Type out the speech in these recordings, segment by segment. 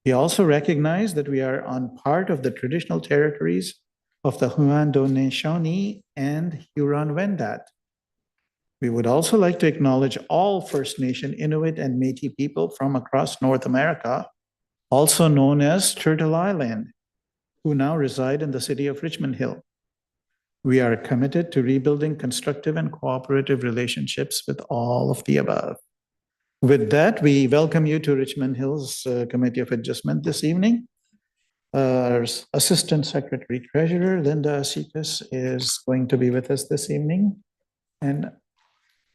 We also recognize that we are on part of the traditional territories of the Haudenosaunee and Huron-Wendat. We would also like to acknowledge all First Nation, Inuit, and Métis people from across North America, also known as Turtle Island, who now reside in the city of Richmond Hill. We are committed to rebuilding constructive and cooperative relationships with all of the above. With that, we welcome you to Richmond Hill's Committee of Adjustment this evening. Our Assistant Secretary Treasurer, Linda Asikas, is going to be with us this evening. And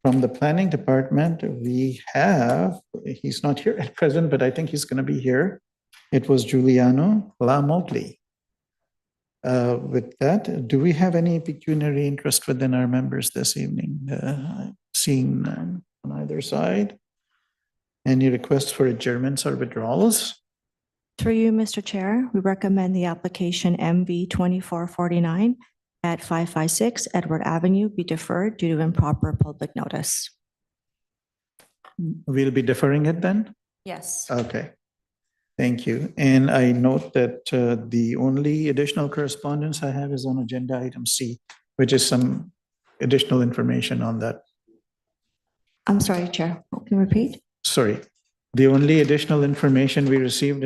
from the Planning Department, we have, he's not here at present, but I think he's going to be here. It was Giuliano Lamogli. With that, do we have any pecuniary interest within our members this evening? Seeing none on either side. Any requests for adjournments or withdrawals? Through you, Mr. Chair, we recommend the application MV 2449 at 556 Edward Avenue be deferred due to improper public notice. We'll be deferring it then? Yes. Okay. Thank you. And I note that the only additional correspondence I have is on agenda item C, which is some additional information on that. I'm sorry, Chair. Can you repeat? Sorry. The only additional information we received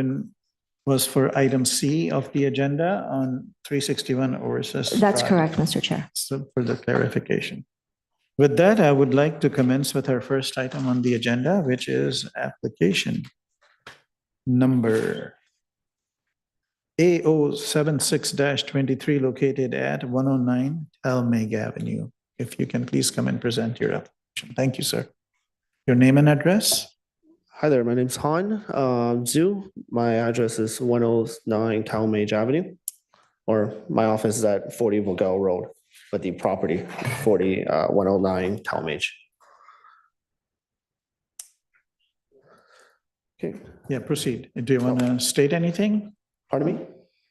was for item C of the agenda on 361 Oasis. That's correct, Mr. Chair. So for the clarification. With that, I would like to commence with our first item on the agenda, which is application number A076-23 located at 109 Talmage Avenue. If you can please come and present your application. Thank you, sir. Your name and address? Hi there, my name's Han Zhu. My address is 109 Talmage Avenue, or my office is at 40 Vogel Road, but the property 109 Talmage. Okay. Yeah, proceed. Do you want to state anything? Pardon me?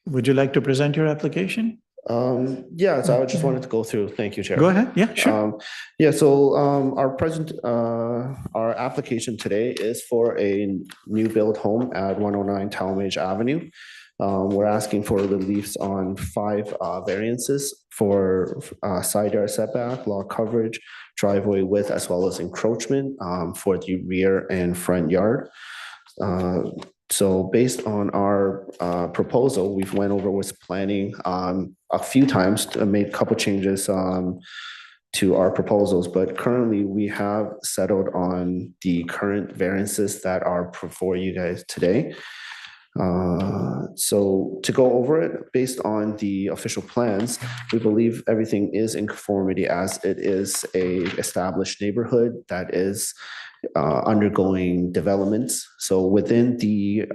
Would you like to present your application? Yeah, so I just wanted to go through. Thank you, Chair. Go ahead. Yeah, sure. Our application today is for a new build home at 109 Talmage Avenue. We're asking for reliefs on 5 variances for side yard setback, lot coverage, driveway width, as well as encroachment for the rear and front yard. So based on our proposal, we've went over with planning a few times to made a couple changes to our proposals, but currently we have settled on the current variances that are before you guys today. So to go over it, based on the official plans, we believe everything is in conformity as it is a established neighborhood that is undergoing developments. So within the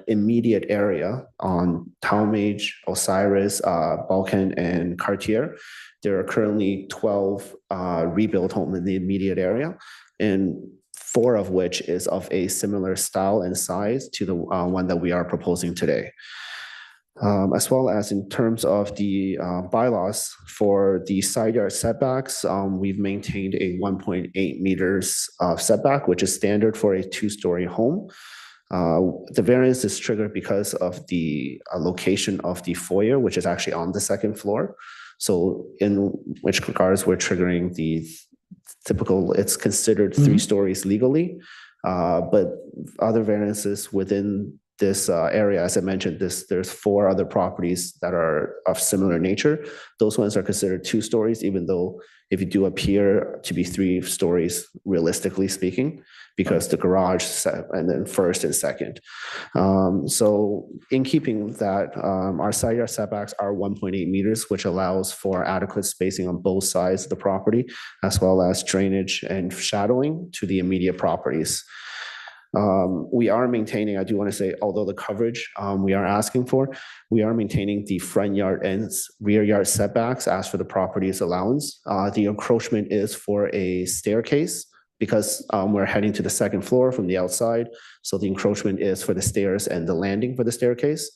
immediate area on Talmage, Osiris, Balkan, and Cartier, there are currently 12 rebuilt homes in the immediate area, and 4 of which is of a similar style and size to the one that we are proposing today. As well as in terms of the bylaws for the side yard setbacks, we've maintained a 1.8 meters of setback, which is standard for a 2-story home. The variance is triggered because of the location of the foyer, which is actually on the 2nd floor. So in which regards we're triggering the typical, it's considered 3 stories legally, but other variances within this area, as I mentioned, there's 4 other properties that are of similar nature. Those ones are considered 2 stories, even though if you do appear to be 3 stories, realistically speaking, because the garage set and then first and second. So in keeping that, our side yard setbacks are 1.8 meters, which allows for adequate spacing on both sides of the property, as well as drainage and shadowing to the immediate properties. We are maintaining, I do want to say, although the coverage we are asking for, we are maintaining the front yard and rear yard setbacks as for the property's allowance. The encroachment is for a staircase because we're heading to the 2nd floor from the outside. So the encroachment is for the stairs and the landing for the staircase.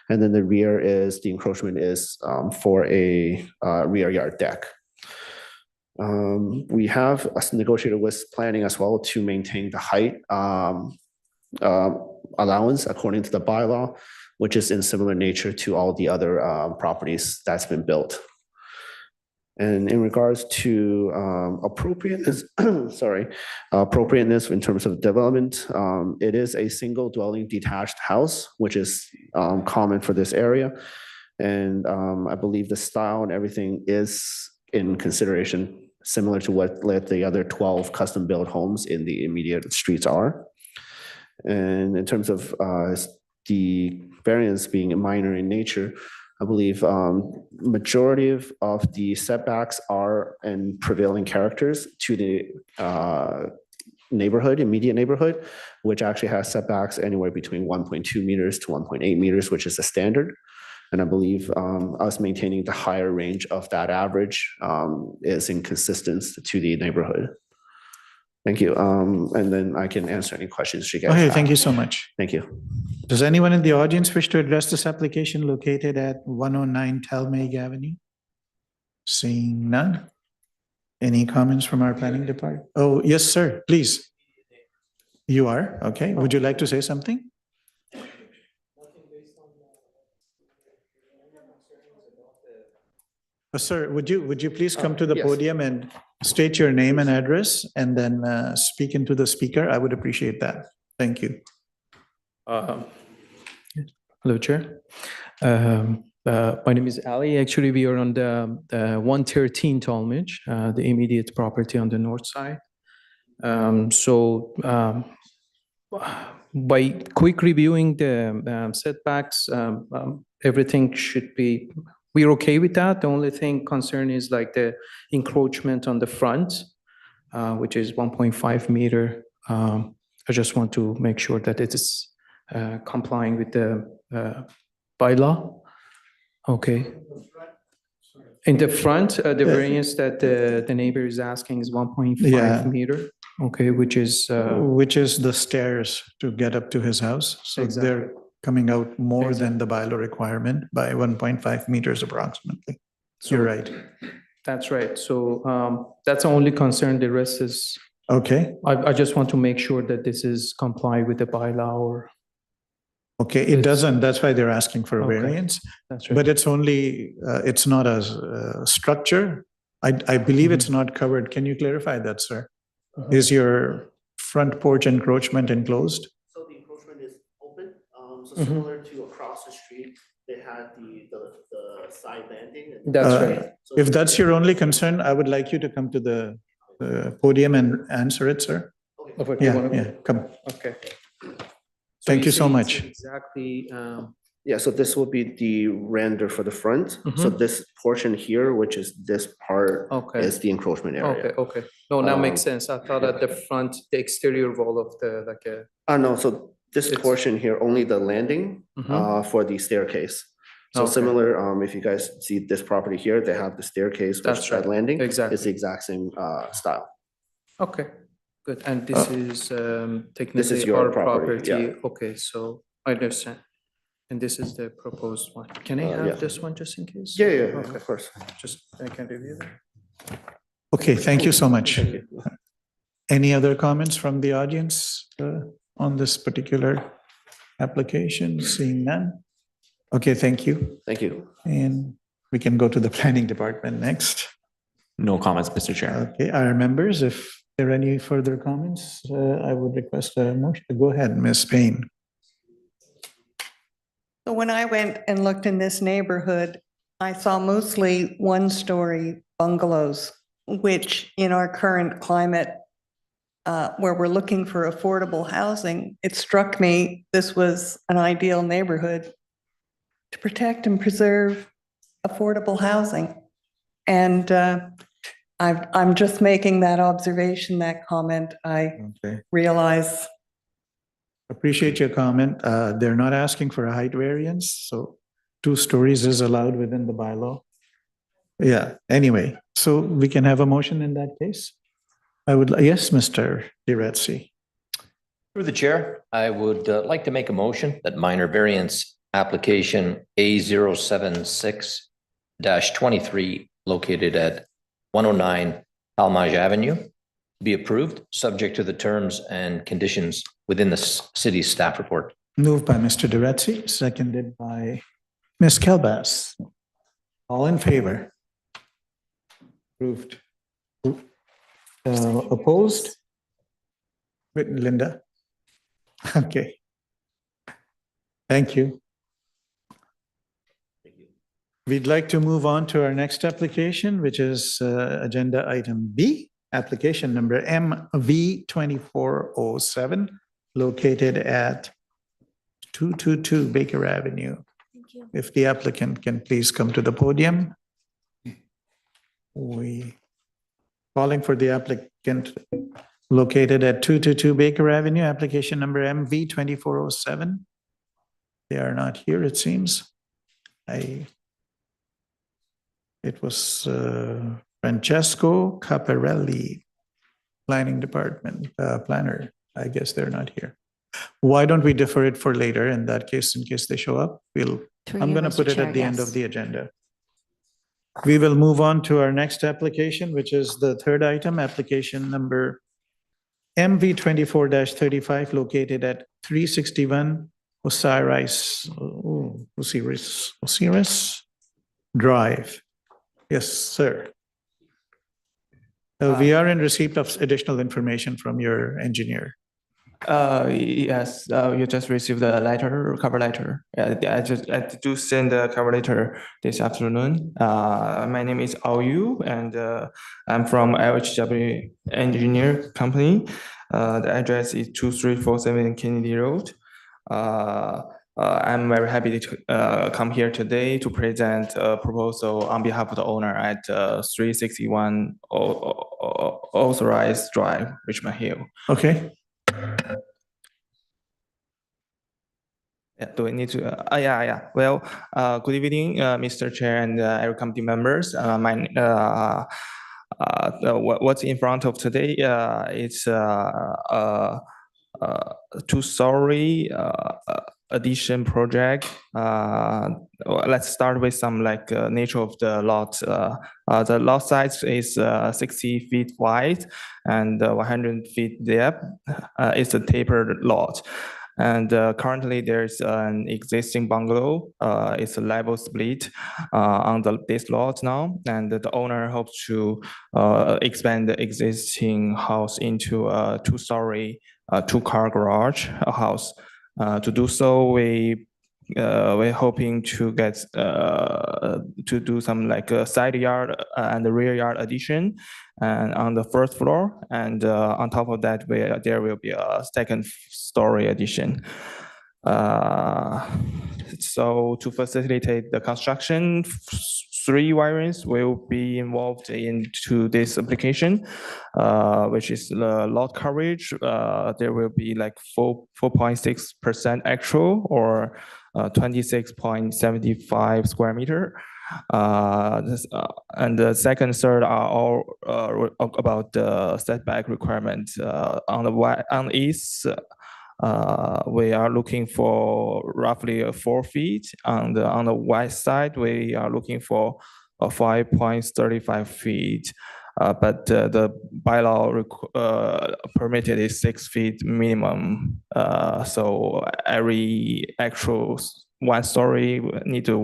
And then the rear is, the encroachment is for a rear yard deck. We have negotiated with planning as well to maintain the height allowance according to the bylaw, which is in similar nature to all the other properties that's been built. And in regards to appropriateness, appropriateness in terms of development, it is a single dwelling detached house, which is common for this area. And I believe the style and everything is in consideration, similar to what the other 12 custom built homes in the immediate streets are. And in terms of the variance being minor in nature, I believe majority of the setbacks are in prevailing characters to the neighborhood, immediate neighborhood, which actually has setbacks anywhere between 1.2 meters to 1.8 meters, which is the standard. And I believe us maintaining the higher range of that average is inconsistent to the neighborhood. Thank you. And then I can answer any questions you guys Okay, have. thank you so much. Thank you. Does anyone in the audience wish to address this application located at 109 Talmage Avenue? Seeing none. Any comments from our planning department? Oh, yes, sir, please. You are? Okay. Would you like to say something? Sir, would you please come to the yes. podium and state your name and address and then speak into the speaker? I would appreciate that. Thank you. Hello, Chair. My name is Ali. Actually, we are on the 113 Talmage, the immediate property on the north side. By quick reviewing the setbacks, everything should be, we're okay with that. The only thing concern is like the encroachment on the front, which is 1.5 meter. I just want to make sure that it is complying with the bylaw. Okay. In the front, the variance that the neighbor is asking is 1.5 Yeah. meter. Okay, which is Which is the stairs to get up to his house. So Exactly. they're coming out more than the bylaw requirement by 1.5 meters approximately. You're right. That's right. So that's the only concern. The rest is, Okay, I just want to make sure that this is comply with the bylaw or, okay, it doesn't, that's why they're asking for a Okay. variance, that's right. but it's only, it's not a structure. I believe it's not covered. Can you clarify that, sir? Mhm. Is your front porch encroachment enclosed? So the encroachment is open, so Mhm. similar to across the street, they had the side landing. and- That's Uh, right. So If that's your only concern, I would like you to come to the podium and answer it, sir. Okay. Over to Yeah, one of- yeah, come. Okay. Thank you so say it's much. Exactly, Yeah, so this will be the render for the front. So Mhm. this portion here, which is this part, Okay. is the encroachment okay, area. okay. No, that makes Um, sense. I thought at the front, the exterior wall of the, like a, No, so this It's- portion here, only the landing Mhm. for the staircase. So Okay. similar, if you guys see this property here, they have the staircase, which That's that right. landing is Exactly. the exact same style. Okay, good. And this is technically your our property, yeah. property. Okay, so I understand. And this is the proposed one. Can I yeah. have this one just in case? Yeah, Okay, of course. just, I can review that. Okay, thank you so much. Thank you. Any other comments from the audience on this particular application? Seeing none? Okay, thank you. Thank you. And we can go to the planning department next. No comments, Mr. Chair. Okay, our members, if there are any further comments, I would request a motion. Go ahead, Ms. Payne. So when I went and looked in this neighborhood, I saw mostly one-story bungalows, which in our current climate, where we're looking for affordable housing, it struck me this was an ideal neighborhood to protect and preserve affordable housing. And I'm just making that observation, that comment. I Okay. realize Appreciate your comment. They're not asking for a height variance, so 2 stories is allowed within the bylaw. Yeah, anyway, so we can have a motion in that case? Yes, Mr. DeRetzi. Through the chair, I would like to make a motion that minor variance application A076-23 located at 109 Talmage Avenue be approved, subject to the terms and conditions within the city's staff report. Moved by Mr. Duretzi, seconded by Ms. Kelbas. All in favor? Approved. Opposed? Written, Linda. Okay. Thank you. We'd like to move on to our next application, which is agenda item B, application number MV 2407, located at 222 Baker Avenue. Thank you. If the applicant can please come to the podium. We calling for the applicant located at 222 Baker Avenue, application number MV 2407. They are not here, it seems. It was Francesco Caparelli, Planning Department, planner. I guess they're not here. Why don't we defer it for later? In that case, in case they show up, I'm going to put it at the end of the agenda. We will move on to our next application, which is the third item, application number MV 24-35, located at 361 Osiris Drive. Yes, sir. We are in receipt of additional information from your engineer. Yes, you just received a letter, cover letter. I do send the cover letter this afternoon. My name is Ao Yu, and I'm from LHW Engineer Company. The address is 2347 Kennedy Road. I'm very happy to come here today to present a proposal on behalf of the owner at 361 Authorized Drive, Richmond Hill. Okay. Yeah, do we need to? Yeah. Well, good evening, Mr. Chair and every committee members. What's in front of today? It's two-story addition project. Let's start with some nature of the lot. The lot size is 60 feet wide and 100 feet depth. It's a tapered lot. And currently there's an existing bungalow. It's a level split on this lot now. And the owner hopes to expand the existing house into a two-story, two-car garage house. To do so, we're hoping to get to do some a side yard and the rear yard addition, and on the first floor, and on top of that, there will be a second story addition. So to facilitate the construction, 3 wirings will be involved into this application, which is the lot coverage. There will be 4.6% actual, or 26.75 square meter. And the second, third are all about the setback requirements. On the east, we are looking for roughly 4 feet. On the west side, we are looking for 5.35 feet. But the bylaw permitted is 6 feet minimum. So every actual 1 story need to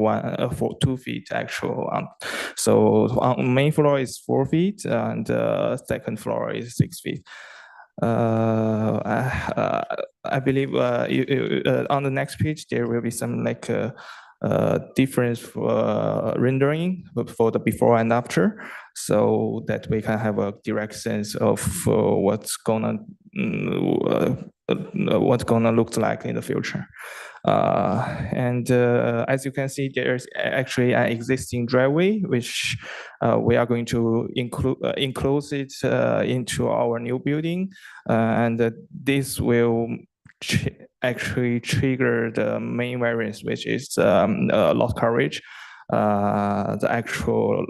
for 2 feet actual. So on main floor is 4 feet, and second floor is 6 feet. I believe on the next page there will be some difference for rendering for the before and after, so that we can have a direct sense of what's gonna look like in the future. And as you can see, there's actually an existing driveway, which we are going to enclose it into our new building, and this will actually trigger the main variance, which is lot coverage. The actual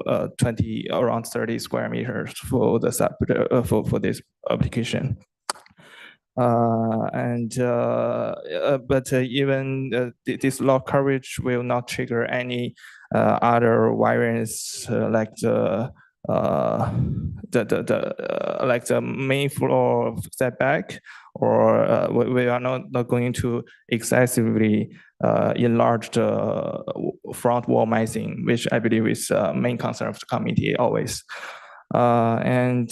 around 30 square meters for the for this application. But even this lot coverage will not trigger any other variance like the like the main floor setback, or we are not going to excessively enlarge the front wall mixing, which I believe is main concern of the committee always. Regarding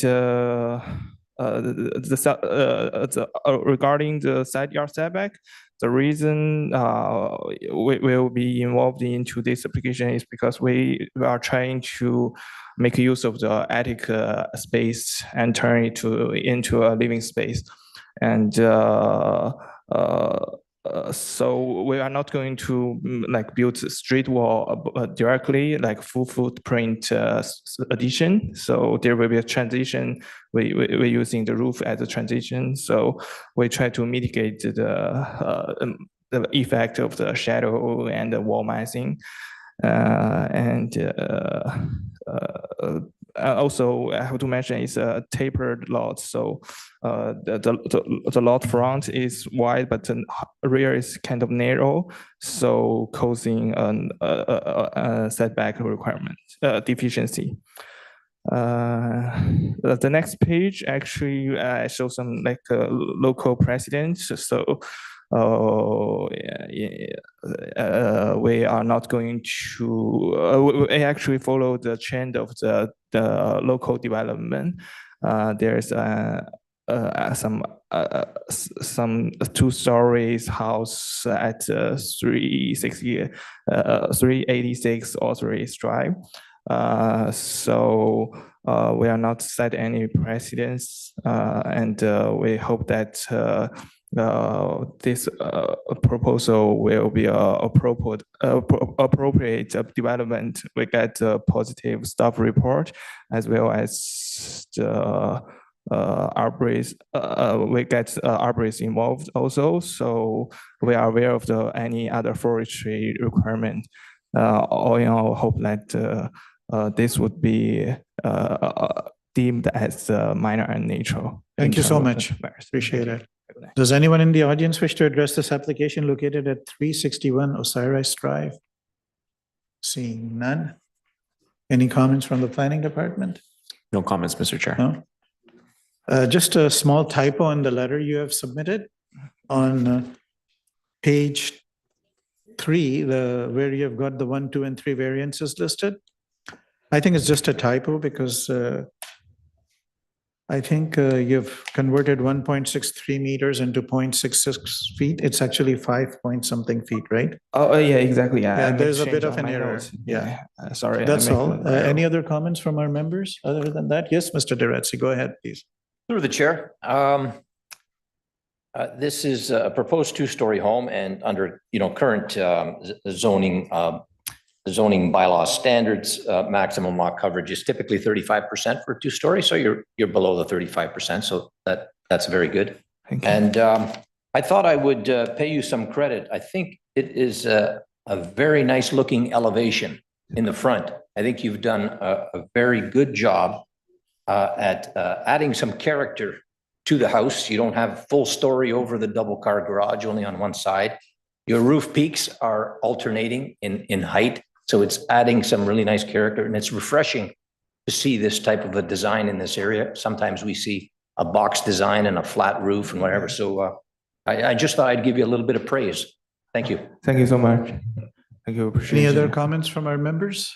the side yard setback, the reason we will be involved into this application is because we are trying to make use of the attic space and turn it into a living space. And so we are not going to like build a street wall directly, like full footprint addition. So there will be a transition. We're using the roof as a transition. So we try to mitigate the effect of the shadow and the wall masking. Also, I have to mention it's a tapered lot, so the lot front is wide, but the rear is kind of narrow, so causing a setback requirement deficiency. The next page actually shows some like local precedents. So we are not going to we actually follow the trend of the local development. There's some 2 stories house at 386 Osprey Drive. So we are not set any precedents, and we hope that this proposal will be appropriate development. We get a positive staff report as well as the arborist. We get arborists involved also, so we are aware of any other forestry requirement. All in all, hope that this would be deemed as minor and natural. Thank you so much. Appreciate it. Does anyone in the audience wish to address this application located at 361 Osiris Drive? Seeing none. Any comments from the planning department? No comments, Mr. Chair. No? Just a small typo in the letter you have submitted on page 3, where you have got the 1, 2, and 3 variances listed. I think it's just a typo because I think you've converted 1.63 meters into 0.66 feet. It's actually 5 point something feet, right? Oh, yeah, exactly. Yeah, there's a bit of an error. Yeah. Sorry. That's all. Any other comments from our members other than that? Yes, Mr. DeRetzi, go ahead, please. Through the chair. This is a proposed 2-story home, and under current zoning bylaw standards, maximum lot coverage is typically 35% for a 2-story. So you're below the 35%. So that's very good. Thank you. And I thought I would pay you some credit. I think it is a very nice looking elevation in the front. I think you've done a very good job at adding some character to the house. You don't have full story over the double car garage, only on one side. Your roof peaks are alternating in height. So it's adding some really nice character, and it's refreshing to see this type of a design in this area. Sometimes we see a box design and a flat roof and whatever. So I just thought I'd give you a little bit of praise. Thank you. Thank you so much. Thank you. Appreciate Any other it. comments from our members?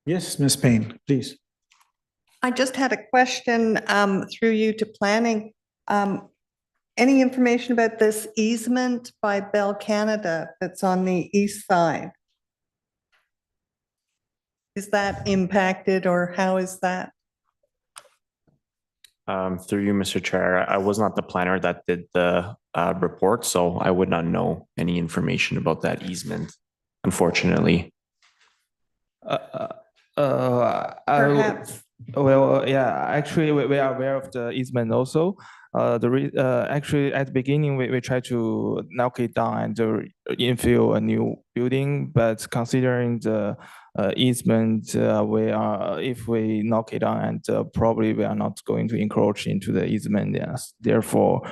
Yes, Ms. Payne, please. I just had a question through you to planning. Any information about this easement by Bell Canada that's on the east side? Is that impacted, or how is that? Through you, Mr. Chair, I was not the planner that did the report, so I would not know any information about that easement, unfortunately. Perhaps. Well, yeah, actually, we are aware of the easement also. Actually, at the beginning, we try to knock it down and infill a new building, but considering the easement, if we knock it down, and probably we are not going to encroach into the easement. Yes, therefore,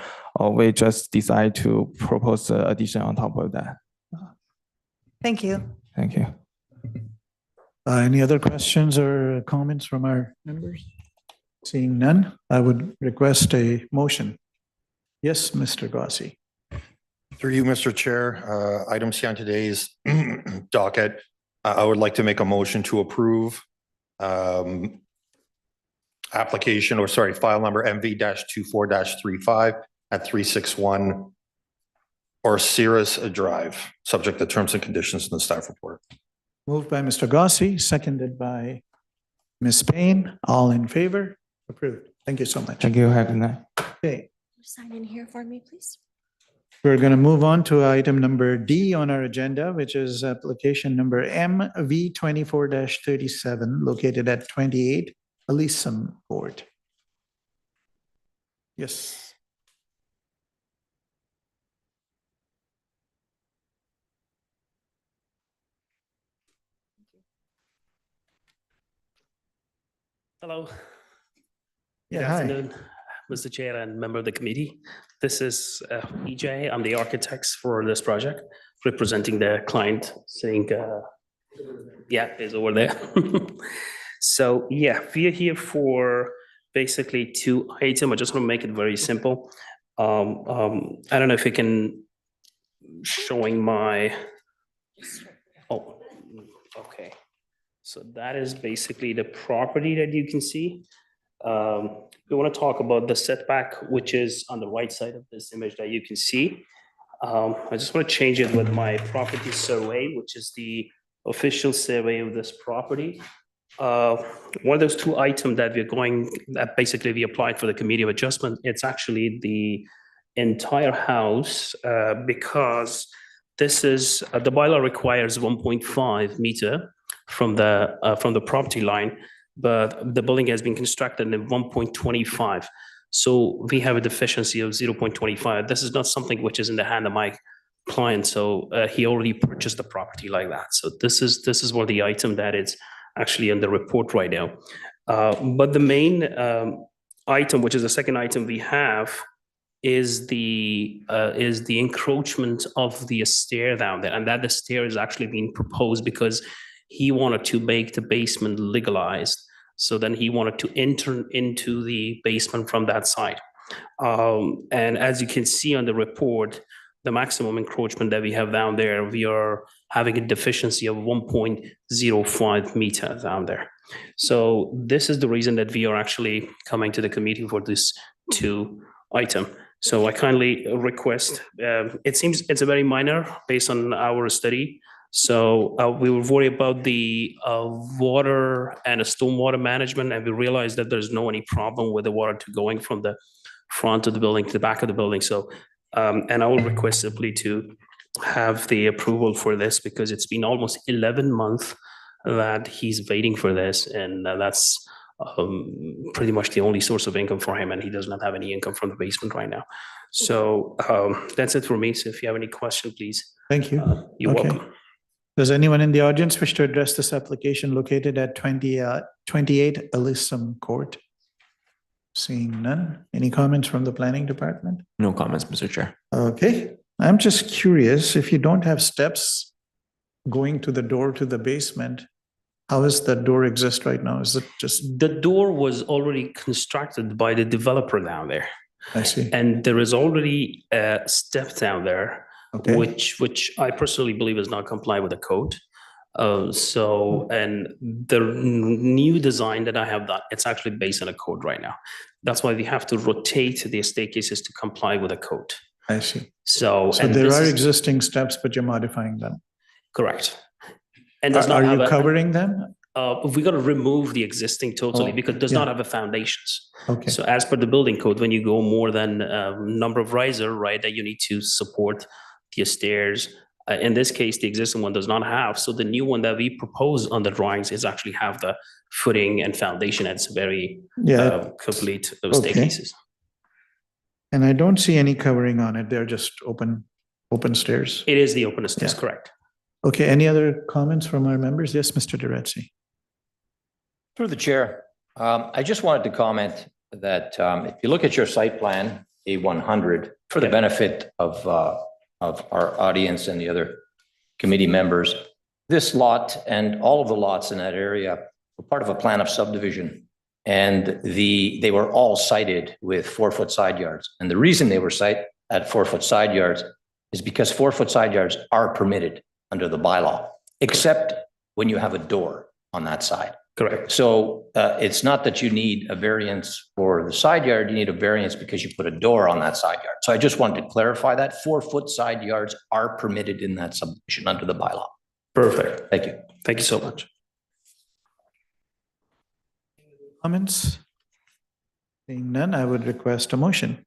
we just decide to propose addition on top of that. Thank you. Thank you. Any other questions or comments from our members? Seeing none, I would request a motion. Yes, Mr. Gossi. Through you, Mr. Chair, item C on today's docket, I would like to make a motion to approve application, or sorry, file number MV-24-35 at 361 Orceras Drive, subject to terms and conditions in the staff report. Moved by Mr. Gossi, seconded by Ms. Payne. All in favor? Approved. Thank you so much. Thank you. Have a good night. Okay, Sign in here for me, please. we're going to move on to item number D on our agenda, which is application number MV 24-37, located at 28 Elysium Court. Yes. Hello. Yeah, Good hi. afternoon, Mr. Chair and member of the committee. This is EJ. I'm the architects for this project, representing the client, saying, yeah, is over there. So, yeah, we are here for basically two items. I just want to make it very simple. I don't know if you can showing my, oh, okay. So that is basically the property that you can see. We want to talk about the setback, which is on the right side of this image that you can see. I just want to change it with my property survey, which is the official survey of this property. One of those two items that that basically we applied for the committee of adjustment, it's actually the entire house, because this is, the bylaw requires 1.5 meter from the property line, but the building has been constructed in 1.25. So we have a deficiency of 0.25. This is not something which is in the hand of my client. So he already purchased the property like that. So this is one of the item that is actually in the report right now. But the main item, which is the second item we have, is the encroachment of the stair down there, and that the stair is actually being proposed because he wanted to make the basement legalized. So then he wanted to enter into the basement from that side. And as you can see on the report, the maximum encroachment that we have down there, we are having a deficiency of 1.05 meters down there. So this is the reason that we are actually coming to the committee for this two item. So I kindly request, it seems it's a very minor based on our study. So we will worry about the water and stormwater management, and we realize that there's no any problem with the water going from the front of the building to the back of the building. So, and I will request simply to have the approval for this because it's been almost 11 months that he's waiting for this, and that's pretty much the only source of income for him, and he does not have any income from the basement right now. So that's it for me. So if you have any question, please. Thank you. You're Okay. welcome. Does anyone in the audience wish to address this application located at 28 Elysium Court? Seeing none. Any comments from the planning department? No comments, Mr. Chair. Okay, I'm just curious, if you don't have steps going to the door to the basement, how does that door exist right now? Is it just, The door was already constructed by the developer down there, I see, and there is already a step down there, okay, which I personally believe is not comply with the code. So, and the new design that I have done, it's actually based on a code right now. That's why we have to rotate the staircases to comply with the code. I see. So, So and there this are is existing steps, but you're modifying them. correct. And does Are not have you a, covering them? we got to remove the existing totally Oh, because it does yeah. not have a foundations. Okay, So as per the building code, when you go more than number of riser, right, that you need to support the stairs. In this case, the existing one does not have. So the new one that we propose on the drawings is actually have the footing and foundation. It's very yeah, complete okay. staircases. and I don't see any covering on it. They're just open stairs. It is the openest, stairs, Yeah. correct. Okay, any other comments from our members? Yes, Mr. Duretzi. Through the chair, I just wanted to comment that if you look at your site plan, A100, for the benefit of our audience and the other committee members, this lot and all of the lots in that area were part of a plan of subdivision. And they were all cited with 4-foot side yards. And the reason they were cited at 4-foot side yards is because 4-foot side yards are permitted under the bylaw, except when you have a door on that side. Correct. So it's not that you need a variance for the side yard, you need a variance because you put a door on that side yard. So I just wanted to clarify that 4-foot side yards are permitted in that subdivision under the bylaw. Perfect. Thank you. Thank you so much. Comments? Seeing none, I would request a motion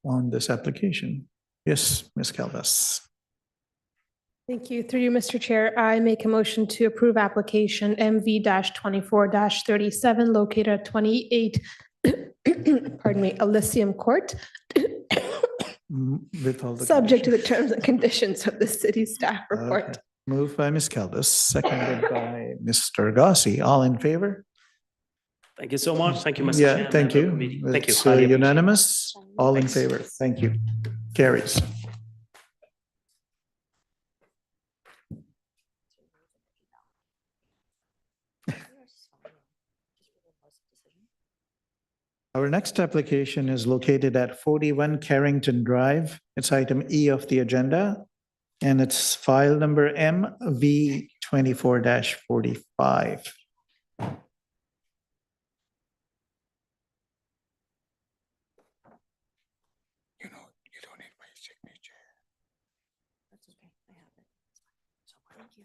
on this application. Yes, Ms. Calvas. Thank you. Through you, Mr. Chair, I make a motion to approve application MV-24-37 located at 28, pardon me, Elysium Court, With all the subject to the conditions. terms and conditions of the city staff report. Okay. Moved by Ms. Caldas, seconded by Mr. Gossi. All in favor? Thank you so much. Thank you, Mr. Chair. Yeah, thank member of the you. committee. Thank you. It's Highly appreciate it. unanimous. All in Thanks. favor. Thank you. Carries. Our next application is located at 41 Carrington Drive. It's item E of the agenda, and it's file number MV 24-45. That's okay. I have it. It's fine. Thank you.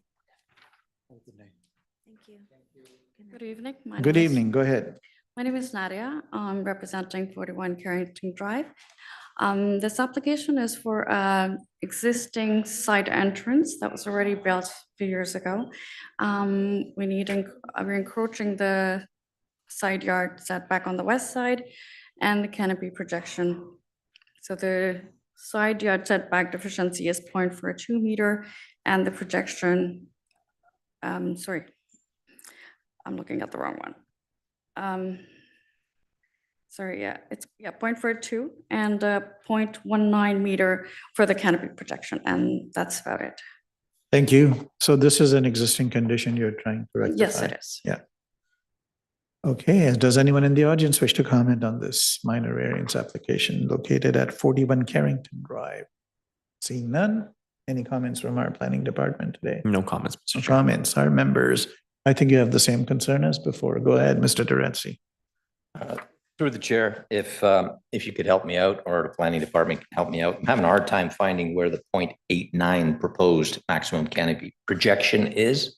Thank you. Good evening. My Good name is- evening, go ahead. My name is Nadia. I'm representing 41 Carrington Drive. This application is for existing side entrance that was already built a few years ago. We're encroaching the side yard setback on the west side and the canopy projection. So the side yard setback deficiency is 0.42 meter and the projection, sorry, I'm looking at the wrong one. Sorry, yeah, it's 0.42 and 0.19 meter for the canopy projection, and that's about it. Thank you. So this is an existing condition you're trying to rectify? Yes, it is. Yeah. Okay, does anyone in the audience wish to comment on this minor variance application located at 41 Carrington Drive? Seeing none, any comments from our planning department today? No comments, Mr. No Chair. comments, our members. I think you have the same concern as before. Go ahead, Mr. Durenzi. Through the chair, if you could help me out, or the planning department can help me out, I'm having a hard time finding where the 0.89 proposed maximum canopy projection is.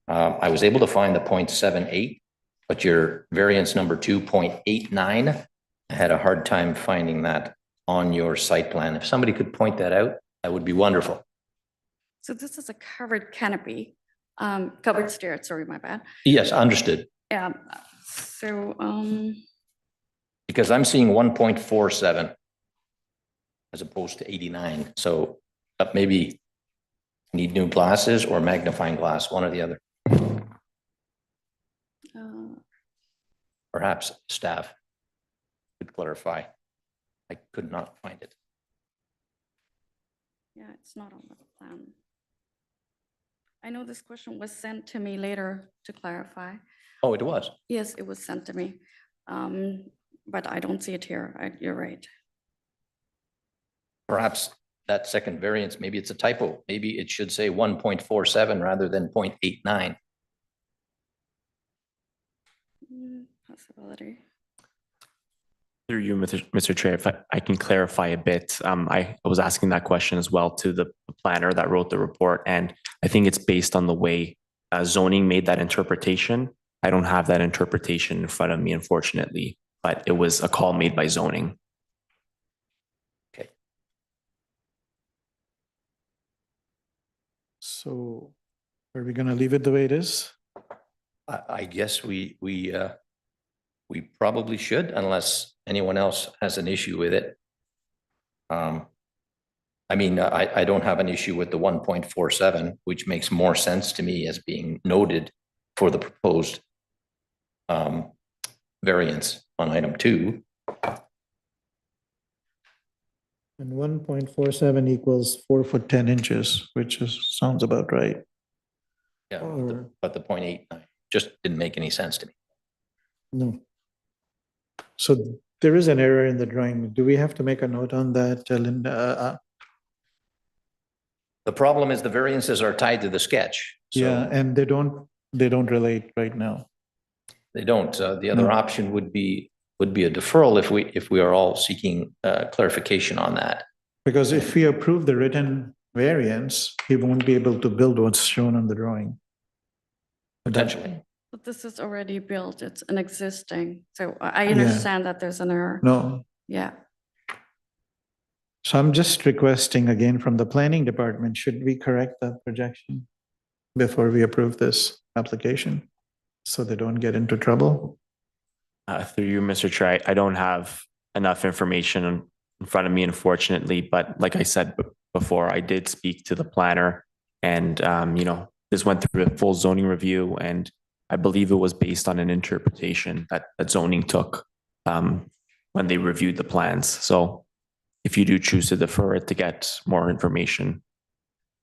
I was able to find the 0.78, but your variance number 2.89, I had a hard time finding that on your site plan. If somebody could point that out, that would be wonderful. So this is a covered canopy, covered stairs, sorry, my bad. Yes, understood. Yeah, so, Because I'm seeing 1.47 as opposed to 89. So maybe need new glasses or magnifying glass, one or the other. Perhaps staff could clarify. I could not find it. yeah, it's not on the plan. I know this question was sent to me later to clarify. Oh, it was. Yes, it was sent to me, but I don't see it here. You're right. Perhaps that second variance, maybe it's a typo. Maybe it should say 1.47 rather than 0.89. Possibility. Through you, Mr. Chair, if I can clarify a bit, I was asking that question as well to the planner that wrote the report, and I think it's based on the way zoning made that interpretation. I don't have that interpretation in front of me, unfortunately, but it was a call made by zoning. Okay. So are we going to leave it the way it is? I guess we probably should, unless anyone else has an issue with it. I mean, I don't have an issue with the 1.47, which makes more sense to me as being noted for the proposed variance on item 2. And 1.47 equals 4 foot 10 inches, which sounds about right. Yeah, Or- but the 0.89 just didn't make any sense to me. No. So there is an error in the drawing. Do we have to make a note on that, Linda? The problem is the variances are tied to the sketch. Yeah, So and they don't relate right now. they don't. The other No. option would be a deferral if we are all seeking clarification on that. Because if we approve the written variance, he won't be able to build what's shown on the drawing. Potentially. But this is already built, it's an existing, so I Yeah. understand that there's an error. No, Yeah, so I'm just requesting again from the planning department, should we correct the projection before we approve this application? So they don't get into trouble? Through you, Mr. Chair, I don't have enough information in front of me, unfortunately, but like I said before, I did speak to the planner and, this went through a full zoning review and I believe it was based on an interpretation that zoning took when they reviewed the plans. So if you do choose to defer it to get more information,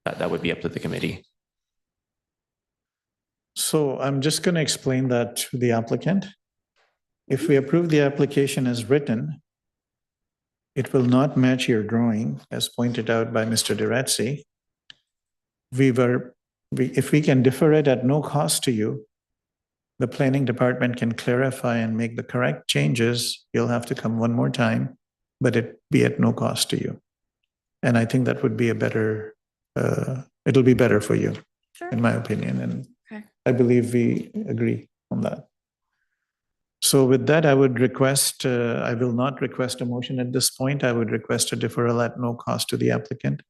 that would be up to the committee. So I'm just going to explain that to the applicant. If we approve the application as written, it will not match your drawing as pointed out by Mr. Duretzi. If we can defer it at no cost to you, the planning department can clarify and make the correct changes. You'll have to come one more time, but it be at no cost to you. And I think that would be it'll be better for you, sure. in my opinion, and Okay. I believe we agree on that. So with that, I would request, I will not request a motion at this point. I would request a deferral at no cost to the applicant.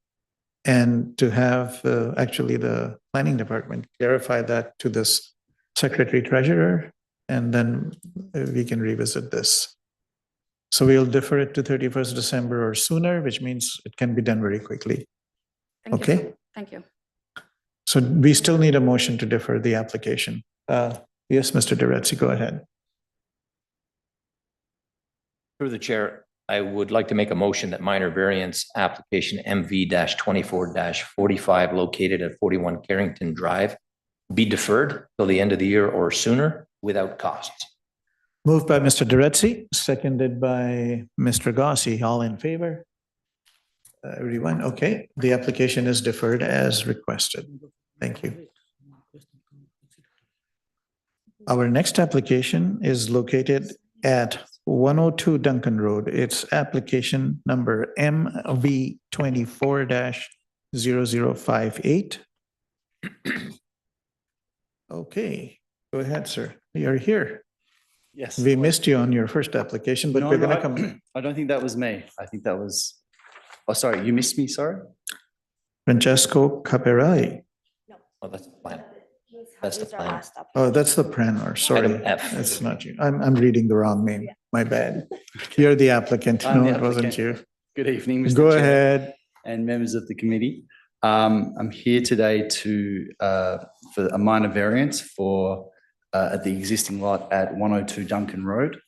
And to have actually the planning department clarify that to this secretary treasurer, and then we can revisit this. So we'll defer it to 31st December or sooner, which means it can be done very quickly. Thank you. Okay? Thank you. So we still need a motion to defer the application. Yes, Mr. Duretzi, go ahead. Through the chair, I would like to make a motion that minor variance application MV-24-45 located at 41 Carrington Drive be deferred till the end of the year or sooner without costs. Moved by Mr. Duretzi, seconded by Mr. Gossi. All in favor? Everyone, okay. The application is deferred as requested. Thank you. Our next application is located at 102 Duncan Road. It's application number MV 24-0058. Okay, go ahead, sir. You're here. Yes. We missed you on your first application, but No, we're no, gonna come. I don't think that was me. I think that was, oh, sorry, you missed me, sorry? Francesco Caparelli. Oh, that's the plan. That's the plan. Oh, that's the planner, sorry. Item F. That's not you. I'm reading the wrong name. My bad. You're the applicant. I'm No, the it wasn't you. applicant. Good evening, Mr. Go Chair ahead. and members of the committee. I'm here today for a minor variance for at the existing lot at 102 Duncan Road,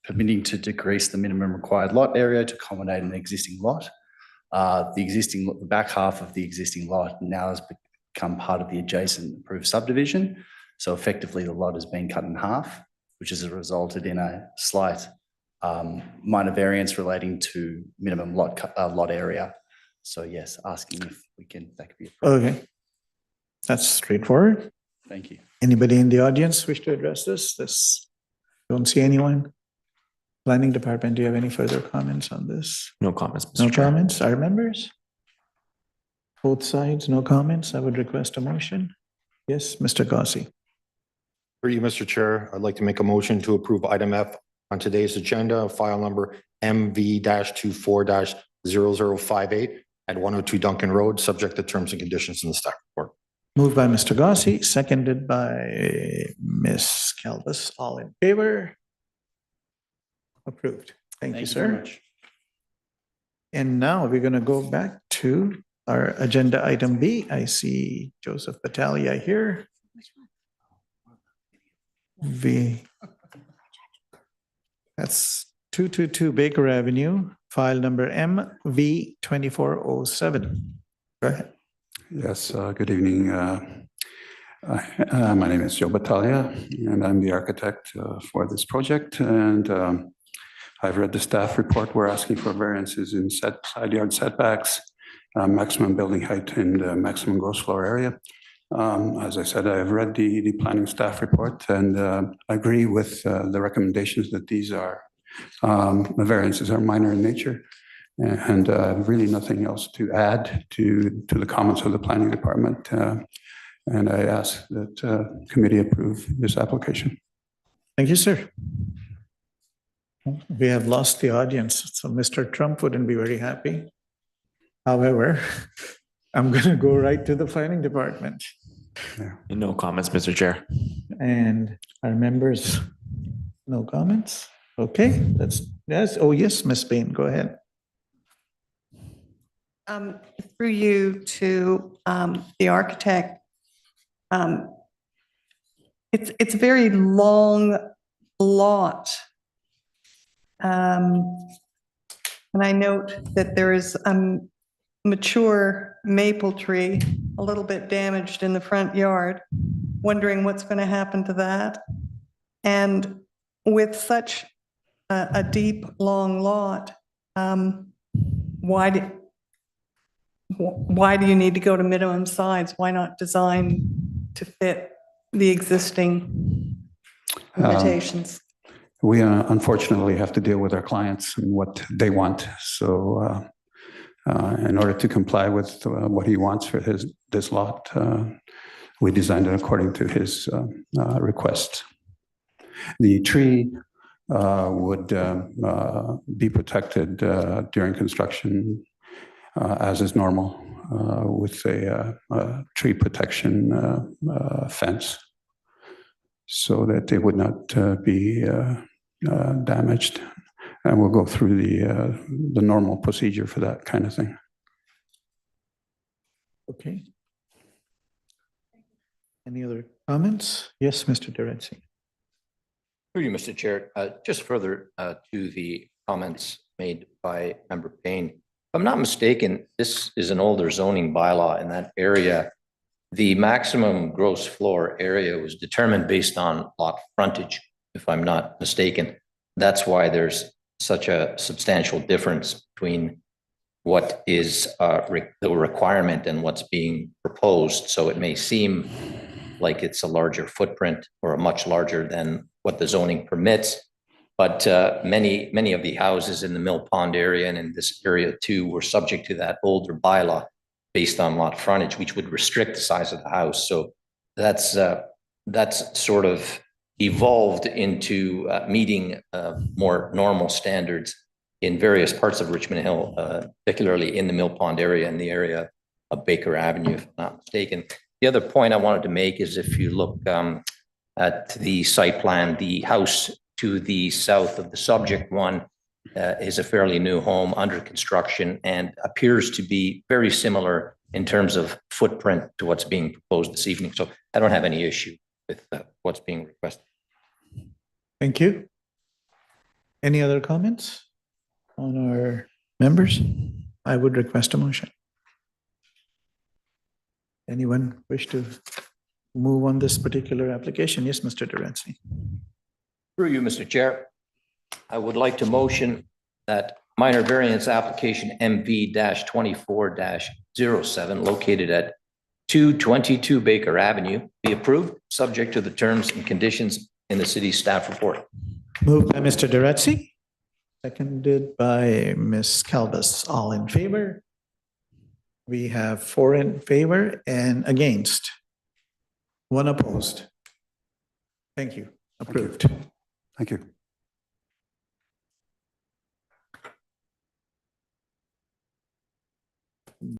permitting to decrease the minimum required lot area to accommodate an existing lot. The back half of the existing lot now has become part of the adjacent approved subdivision. So effectively the lot has been cut in half, which has resulted in a slight minor variance relating to minimum lot area. So yes, asking if that could be approved. Okay. That's straightforward. Thank you. Anybody in the audience wish to address this? Don't see anyone. Planning department, do you have any further comments on this? No comments, Mr. No Chair. comments? Our members? Both sides, no comments? I would request a motion. Yes, Mr. Gossi. For you, Mr. Chair, I'd like to make a motion to approve item F on today's agenda, file number MV-24-0058 at 102 Duncan Road, subject to terms and conditions in the staff report. Moved by Mr. Gossi, seconded by Ms. Calvis. All in favor? Approved. Thank you, very sir. much. And now we're going to go back to our agenda item B. I see Joseph Battaglia here. That's 222 Baker Avenue, file number MV 2407. Go ahead. Yes, good evening. My name is Joe Battaglia, and I'm the architect for this project. And I've read the staff report. We're asking for variances in side yard setbacks, maximum building height, and maximum gross floor area. As I said, I have read the planning staff report and agree with the recommendations that these are the variances are minor in nature, and really nothing else to add to the comments of the planning department. And I ask that committee approve this application. Thank you, sir. We have lost the audience, so Mr. Trump wouldn't be very happy. However, I'm going to go right to the planning department. No comments, Mr. Chair. And our members, no comments? Okay, that's, yes, oh yes, Ms. Bain, go ahead. Through you to the architect, it's a very long lot. And I note that there is a mature maple tree, a little bit damaged in the front yard, wondering what's going to happen to that. And with such a deep, long lot, why do you need to go to minimum size? Why not design to fit the existing limitations? We unfortunately have to deal with our clients and what they want. So in order to comply with what he wants for this lot, we designed it according to his request. The tree would be protected during construction as is normal with a tree protection fence so that it would not be damaged. And we'll go through the normal procedure for that kind of thing. Okay. Any other comments? Yes, Mr. Terenzi. Through you, Mr. Chair, just further to the comments made by Member Payne. If I'm not mistaken, this is an older zoning bylaw in that area. The maximum gross floor area was determined based on lot frontage, if I'm not mistaken. That's why there's such a substantial difference between what is the requirement and what's being proposed. So it may seem like it's a larger footprint or a much larger than what the zoning permits. But many of the houses in the Mill Pond area and in this area too were subject to that older bylaw based on lot frontage, which would restrict the size of the house. So that's sort of evolved into meeting more normal standards in various parts of Richmond Hill, particularly in the Mill Pond area and the area of Baker Avenue, if I'm not mistaken. The other point I wanted to make is if you look at the site plan, the house to the south of the subject one is a fairly new home under construction and appears to be very similar in terms of footprint to what's being proposed this evening. So I don't have any issue with what's being requested. Thank you. Any other comments on our members? I would request a motion. Anyone wish to move on this particular application? Yes, Mr. Terenzi. Through you, Mr. Chair, I would like to motion that minor variance application MV-24-07 located at 222 Baker Avenue be approved, subject to the terms and conditions in the city staff report. Moved by Mr. Terenzi, seconded by Ms. Calvis. All in favor? We have 4 in favor and against. 1 opposed. Thank you. Approved. Thank you.